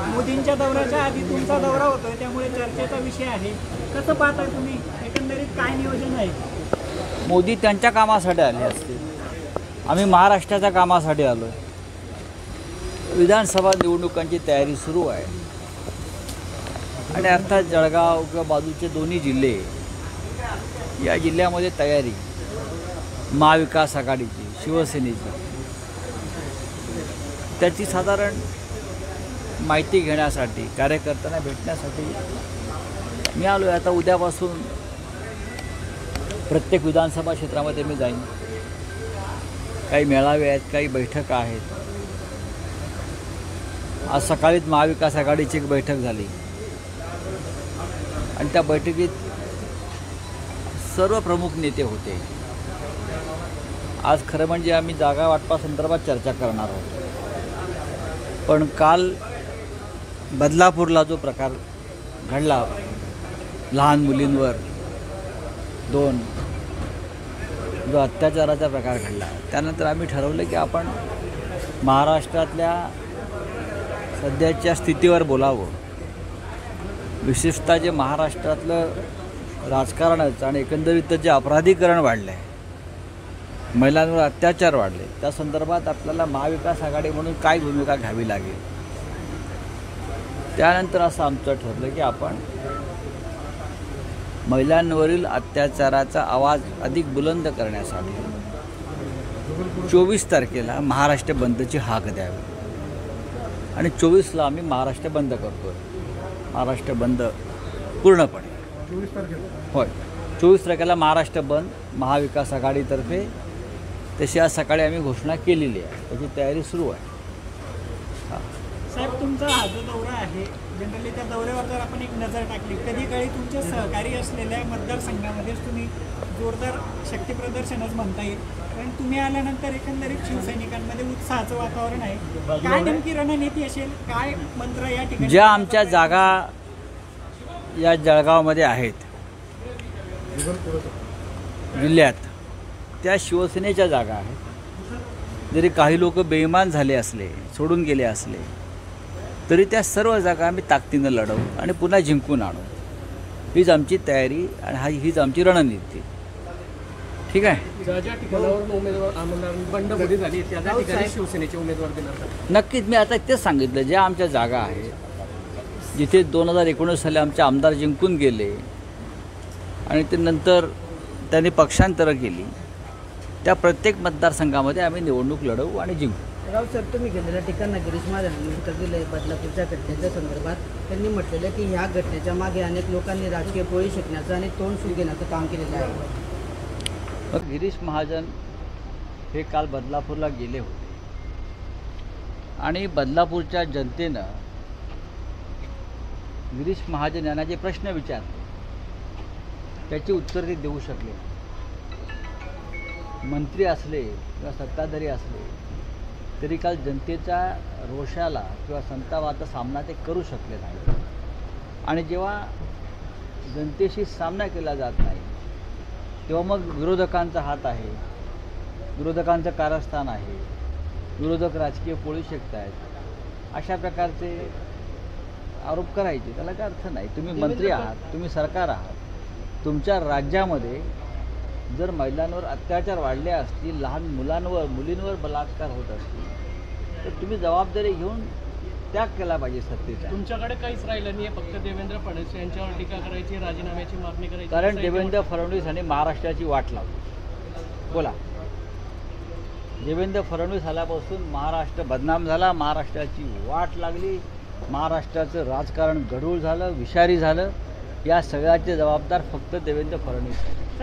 मोदींच्या दौऱ्याच्या आधी तुमचा दौरा होतोय, त्यामुळे चर्चेचा विषय आहे. कसं पाहताय तुम्ही, एकंदरीत काय नियोजन आहे? मोदी त्यांच्या कामासाठी आले असतील, आम्ही महाराष्ट्राच्या कामासाठी आलो आहे. विधानसभा निवडणुकांची तयारी सुरू आहे आणि अर्थात जळगाव किंवा बाजूचे दोन्ही जिल्हे, या जिल्ह्यामध्ये तयारी महाविकास आघाडीची, शिवसेनेची, त्याची साधारण माहिती घेण्यासाठी, कार्यकर्त्यांना भेटण्यासाठी मी आलो आहे. आता उद्यापासून प्रत्येक विधानसभा क्षेत्रामध्ये मी जाईन. काही मेळावे आहेत, काही बैठका आहेत. आज सकाळीच महाविकास आघाडीची एक बैठक झाली आणि त्या बैठकीत सर्व प्रमुख नेते होते. आज खरं म्हणजे आम्ही जागा वाटपासंदर्भात चर्चा करणार आहोत. पण काल बदलापूरला जो प्रकार घडला, लहान मुलींवर जो अत्याचाराचा प्रकार घडला, त्यानंतर आम्ही ठरवलं की आपण महाराष्ट्रातल्या सध्याच्या स्थितीवर बोलावं. विशेषतः जे महाराष्ट्रातलं राजकारणच आणि एकंदरीत जे अपराधीकरण वाढलं आहे, महिलांवर अत्याचार वाढले, त्या संदर्भात आपल्याला महाविकास आघाडी म्हणून काय भूमिका घ्यावी लागेल. त्यानंतर असं आमचं ठरलं की आपण महिलांवरील अत्याचाराचा आवाज अधिक बुलंद करण्यासाठी 24 तारखेला महाराष्ट्र बंदची हाक द्यावी आणि 24ला आम्ही महाराष्ट्र बंद करतो आहे. महाराष्ट्र बंद पूर्णपणे 24 तारखेला होय. 24 तारखेला महाराष्ट्र बंद महाविकास आघाडीतर्फे, तशी आज सकाळी आम्ही घोषणा केलेली आहे. त्याची तयारी सुरू आहे. साहेब, तुमचा हा जो दौरा आहे, जनरली त्या दौऱ्यावर जर आपण एक नजर टाकली, कधी काळी तुमच्या सहकारी असलेल्या मतदारसंघामध्येच तुम्ही जोरदार शक्तीप्रदर्शनच म्हणता येईल. कारण तुम्ही आल्यानंतर एकंदरीत शिवसैनिकांमध्ये उत्साहाचं वातावरण आहे. काय नेमकी रणनीती असेल, काय मंत्र या ठिकाणी? ज्या आमच्या जागा या जळगावमध्ये आहेत जिल्ह्यात, त्या शिवसेनेच्या जागा आहेत. जरी काही लोक बेईमान झाले असले, सोडून गेले असले, तरी त्या सर्व जागा आम्ही ताकदीनं लढवू आणि पुन्हा जिंकून आणू. हीच आमची तयारी आणि हीच आमची रणनीती. ठीक आहे. ज्या ज्या ठिकाणावर उमेदवार बंडखोरी झाली त्या ठिकाणी शिवसेनेचे उमेदवार देणार. नक्कीच मी आता तेच सांगितलं. ज्या आमच्या जागा आहेत, जिथे 2019 साली आमचे आमदार जिंकून गेले आणि ते नंतर त्यांनी पक्षांतरं केली, त्या प्रत्येक मतदारसंघामध्ये आम्ही निवडणूक लढवू आणि जिंकू. राव सर, तुम्ही गेलेल्या ठिकाणी गिरीश महाजनांनी उत्तर दिलं आहे बदलापूरच्या घटनेच्या संदर्भात. त्यांनी म्हटलेलं की ह्या घटनेच्या मागे अनेक लोकांनी राजकीय पोळी शिकण्याचं आणि तोंड सूट घेण्याचं काम केलेलं आहे. मग गिरीश महाजन हे काल बदलापूरला गेले होते आणि बदलापूरच्या जनतेनं गिरीश महाजन यांना जे प्रश्न विचारले त्याची उत्तर ते देऊ शकले. मंत्री असले किंवा सत्ताधारी असले तरी काल जनतेच्या रोषाला किंवा संतापाचा सामना ते करू शकले नाही. आणि जेव्हा जनतेशी सामना केला जात नाही, तेव्हा मग विरोधकांचा हात आहे, विरोधकांचं कारस्थान आहे, विरोधक राजकीय पोळी शेकत आहेत, अशा प्रकारचे आरोप करायचे त्याला काय अर्थ नाही. तुम्ही मंत्री आहात, तुम्ही सरकार आहात. तुमच्या राज्यामध्ये जर महिलांवर अत्याचार वाढले असतील, लहान मुलींवर बलात्कार होत असतील, तर तुम्ही जबाबदारी घेऊन त्याग केला पाहिजे सत्तेचा. तुमच्याकडे काहीच राहिलं नाही, फक्त देवेंद्र फडणवीस यांच्यावर टीका करायची, राजीनाम्याची मागणी करायची. कारण देवेंद्र फडणवीस यांनी महाराष्ट्राची वाट लावली. बोला, देवेंद्र फडणवीस आल्यापासून महाराष्ट्र बदनाम झाला, महाराष्ट्राची वाट लागली, महाराष्ट्राचं राजकारण गढूळ झालं, विषारी झालं. या सगळ्याचे जबाबदार फक्त देवेंद्र फडणवीस आहेत.